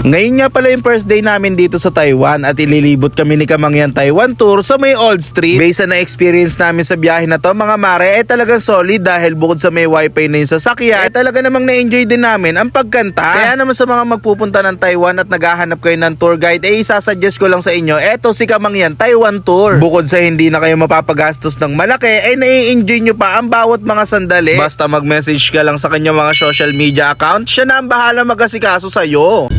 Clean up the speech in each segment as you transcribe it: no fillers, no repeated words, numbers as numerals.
Ngayon nga pala yung first day namin dito sa Taiwan at ililibot kami ni Kamangyan Taiwan Tour sa may Old Street. Based sa na-experience namin sa biyahe na to mga mare ay talagang solid dahil bukod sa may wifi na yung sasakyan ay talaga namang na-enjoy din namin ang pagkanta. Kaya naman sa mga magpupunta ng Taiwan at naghahanap kayo ng tour guide ay isasuggest ko lang sa inyo eto si Kamangyan Taiwan Tour. Bukod sa hindi na kayo mapapagastos ng malaki ay nai-enjoy nyo pa ang bawat mga sandali. Basta mag-message ka lang sa kanya mga social media account, siya na ang bahala mag-asikaso sa'yo.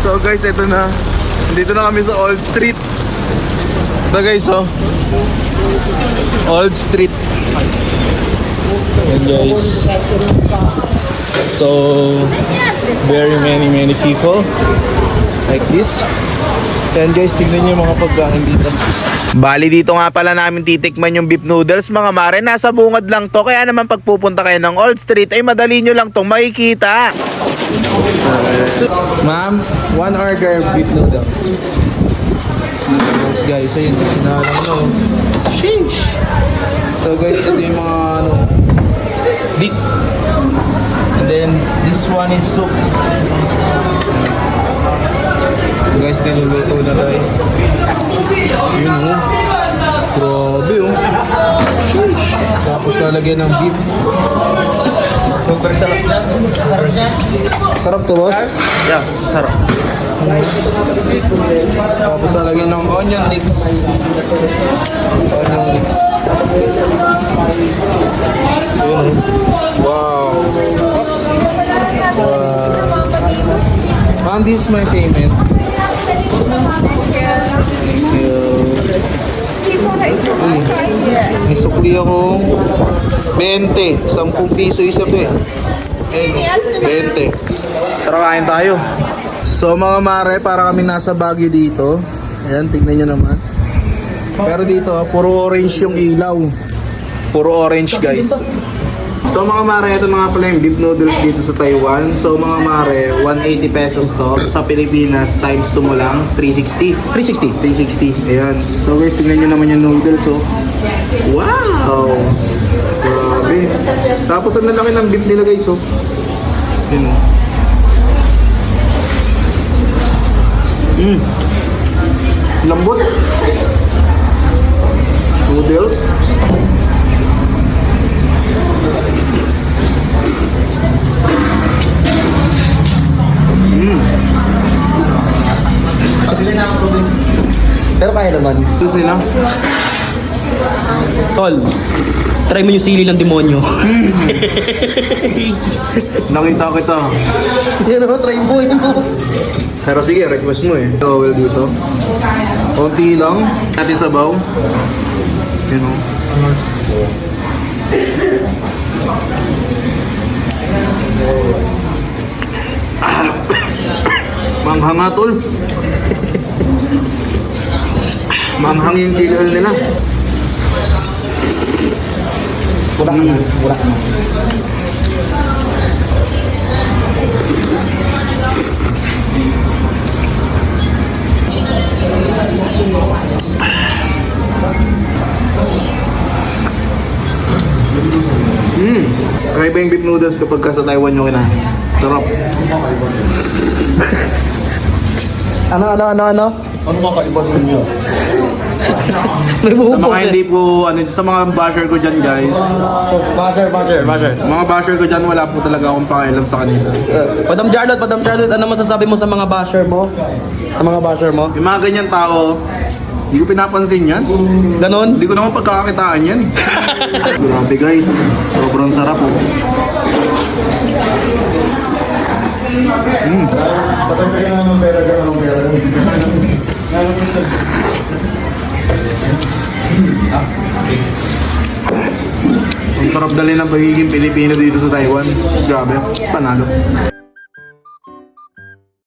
So guys, ito na. Dito na kami sa Old Street. Ito guys, oh. Old Street. Ayan guys. So, very many people like this. Ayan guys, tignan nyo mga pagkain dito. Bali dito nga pala namin titikman yung beef noodles mga mare. Nasa bungad lang to. Kaya naman pagpupunta kayo ng Old Street ay madali nyo lang tong makikita. Ma'am, 1 order beef noodles. Noodles guys, ayun, sinalang no. Sheesh. So guys, ito yung mga beef. And then this one is soup. Guys, niluluto na guys. Yun oh. Grabe oh. Sheesh. Tapos lalagyan ng beef. Super sarap yan. Sarap to boss? Yeah, sarap. Tapos lalagyan ng onion leeks. Onion leeks. Ayun. Wow. Ma'am, this is my payment. May sukli akong 20. 10 piso isa to eh. Ayun, 20. Tara, kain tayo. So mga mare, para kami nasa Baguio dito. Ayan, tignan nyo naman. Pero dito, puro orange yung ilaw. Puro orange guys. So mga mare, ito na nga pala yung beef noodles dito sa Taiwan. So mga mare, 180 pesos to. Sa Pilipinas, times 2 mo lang, 360. 360. Ayan. So guys, tignan nyo naman yung noodles oh. Wow! Grabe. Tapos ang lalaki ng beef nila guys oh. Yun oh. Lambot. Noodles. Pero kaya naman. Ito sila. Tol, try mo yung sili ng demonyo. Nakita kita. Yan ako, try mo yun. Pero sige, request mo eh. Towel dito. Konti lang. Natin sabaw. Yun o. Manghanga tol. Manghang yung chili nila. Wala ka na, wala ka na. Kakaiba yung beef noodles kapag ka sa Taiwan nyo kinain. Sarap. Ano? Ano kakaiba ninyo? May buhok Sa mga hindi po, sa mga basher ko dyan guys. Basher. Mga basher ko dyan, wala po talaga akong pakialam sa kanila. Madam Charlotte, ano masasabi mo sa mga basher mo? Sa mga basher mo? Yung mga ganyan tao, hindi ko pinapansin yan. Ganon? Hindi ko naman pagkakakitaan yan. Grabe guys, sobrang sarap oh. Ang sarap dali ng pagiging Pilipino dito sa Taiwan. Grabe, panalo.